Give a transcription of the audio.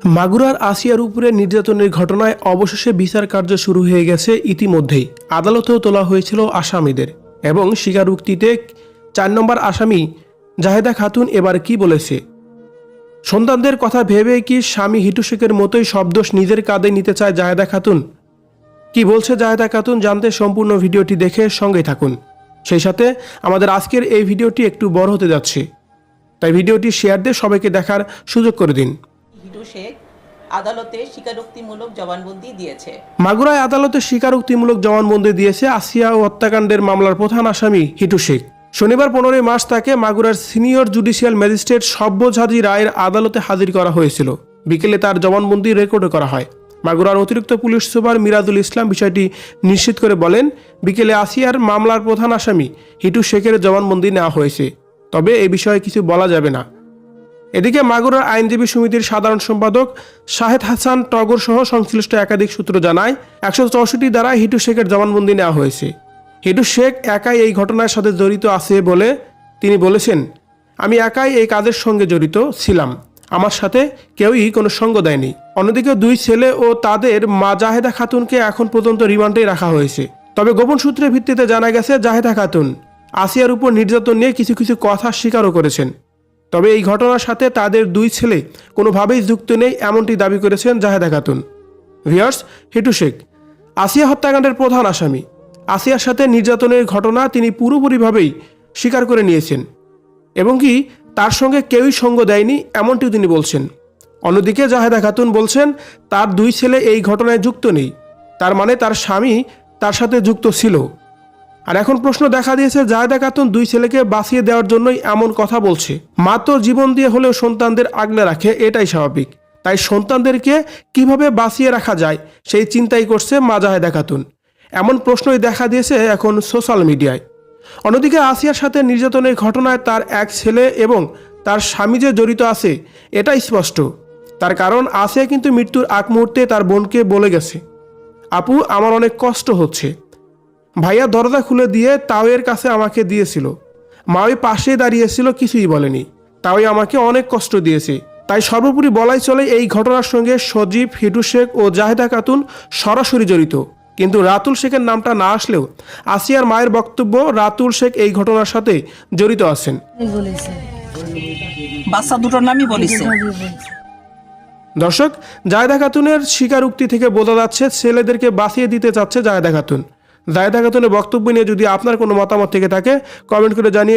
মাগুরার আসিয়ার উপরে নির্যাতনের ঘটনায় অবশেষে বিচার কার্য শুরু হয়ে গেছে। ইতিমধ্যেই আদালতেও তোলা হয়েছিল আসামিদের এবং স্বীকারোক্তিতে 4 নম্বর আসামি জাহেদা খাতুন এবার কি বলেছে, সন্তানদের কথা ভেবে কি স্বামী হিটু শেখের মতোই সব দোষ নিজের কাঁধে নিতে চায় জাহেদা খাতুন? কি বলছে জাহেদা খাতুন জানতে সম্পূর্ণ ভিডিওটি দেখে সঙ্গে থাকুন। সেই সাথে আমাদের আজকের এই ভিডিওটি একটু বড় হতে যাচ্ছে, তাই ভিডিওটি শেয়ার দিয়ে সবাইকে দেখার সুযোগ করে দিন। হিটু শেখ আদালতে স্বীকারোক্তিমূলক জবানবন্দি দিয়েছে। মাগুরায় আদালতে স্বীকারোক্তিমূলক জবানবন্দি দিয়েছে আসিয়া ও হত্যাকাণ্ডের মামলার প্রধান আসামি হিটু শেখ। শনিবার 15 মার্চ তাকে মাগুরার সিনিয়র জুডিশিয়াল ম্যাজিস্ট্রেট সব্যসাচী রায়ের আদালতে হাজির করা হয়েছিল। বিকেলে তার জবানবন্দি রেকর্ড করা হয়। মাগুরার অতিরিক্ত পুলিশ সুপার মিরাজুল ইসলাম বিষয়টি নিশ্চিত করে বলেন, বিকেলে আসিয়ার মামলার প্রধান আসামি হিটু শেখের জবানবন্দি নেওয়া হয়েছে, তবে এই বিষয়ে কিছু বলা যাবে না। এদিকে মাগুরার আইনজীবী সমিতির সাধারণ সম্পাদক শাহেদ হাসান টগর সহ সংশ্লিষ্ট একাধিক সূত্র জানায়, 164 ধারায় হিটু শেখের জবানবন্দি নেওয়া হয়েছে। হিটু শেখ একাই এই ঘটনার সাথে জড়িত আছে বলে তিনি বলেছেন, আমি একাই এই কাজের সঙ্গে জড়িত ছিলাম, আমার সাথে কেউই কোনো সঙ্গ দেয়নি। অন্যদিকে 2 ছেলে ও তাদের মা জাহেদা খাতুনকে এখন পর্যন্ত রিমান্ডে রাখা হয়েছে। তবে গোপন সূত্রের ভিত্তিতে জানা গেছে জাহেদা খাতুন আসিয়ার উপর নির্যাতন নিয়ে কিছু কিছু কথা স্বীকারও করেছেন। তবে এই ঘটনার সাথে তাদের 2 ছেলে কোনোভাবেই যুক্ত নেই এমনটি দাবি করেছেন জাহেদা খাতুন। ভিউয়ার্স, হিটু শেখ আসিয়া হত্যাকাণ্ডের প্রধান আসামি। আসিয়ার সাথে নির্যাতনের ঘটনা তিনি পুরোপুরিভাবেই স্বীকার করে নিয়েছেন এবং কি তার সঙ্গে কেউই সঙ্গ দেয়নি এমনটিও তিনি বলছেন। অন্যদিকে জাহেদা খাতুন বলছেন তার 2 ছেলে এই ঘটনায় যুক্ত নেই, তার মানে তার স্বামী তার সাথে যুক্ত ছিল। আর এখন প্রশ্ন দেখা দিয়েছে জাহেদা খাতুন 2 ছেলেকে বাঁচিয়ে দেওয়ার জন্যই এমন কথা বলছে। মা তো জীবন দিয়ে হলেও সন্তানদের আগলে রাখে, এটাই স্বাভাবিক। তাই সন্তানদেরকে কিভাবে বাঁচিয়ে রাখা যায় সেই চিন্তাই করছে মা জাহেদা খাতুন। এমন প্রশ্নই দেখা দিয়েছে এখন সোশ্যাল মিডিয়ায়। অন্যদিকে আসিয়ার সাথে নির্যাতনের ঘটনায় তার 1 ছেলে এবং তার স্বামী যে জড়িত আছে এটা স্পষ্ট। তার কারণ আসিয়া কিন্তু মৃত্যুর আগ মুহূর্তে তার বোনকে বলে গেছে, আপু আমার অনেক কষ্ট হচ্ছে, ভাইয়া দরজা খুলে দিয়ে তাওয়ের কাছে আমাকে দিয়েছিল, মা ওই পাশে দাঁড়িয়েছিল, কিছুই বলেনি, তাওই আমাকে অনেক কষ্ট দিয়েছে। তাই সর্বোপরি বলাই চলে এই ঘটনার সঙ্গে সজীব, হিটু শেখ ও জাহেদা খাতুন সরাসরি জড়িত। কিন্তু রাতুল শেখের নামটা না আসলেও আসিয়ার মায়ের বক্তব্য রাতুল শেখ এই ঘটনার সাথে জড়িত আছেন। বাচ্চা দুটোর নামই বলেছে। দর্শক, জাহেদা খাতুনের স্বীকারোক্তি থেকে বোঝা যাচ্ছে ছেলেদেরকে বাঁচিয়ে দিতে চাচ্ছে জাহেদা খাতুন। জাহেদা খাতুনের বক্তব্য নিয়ে যদি আপনার কোনো মতামত থেকে থাকে কমেন্ট করে জানিয়ে দিন।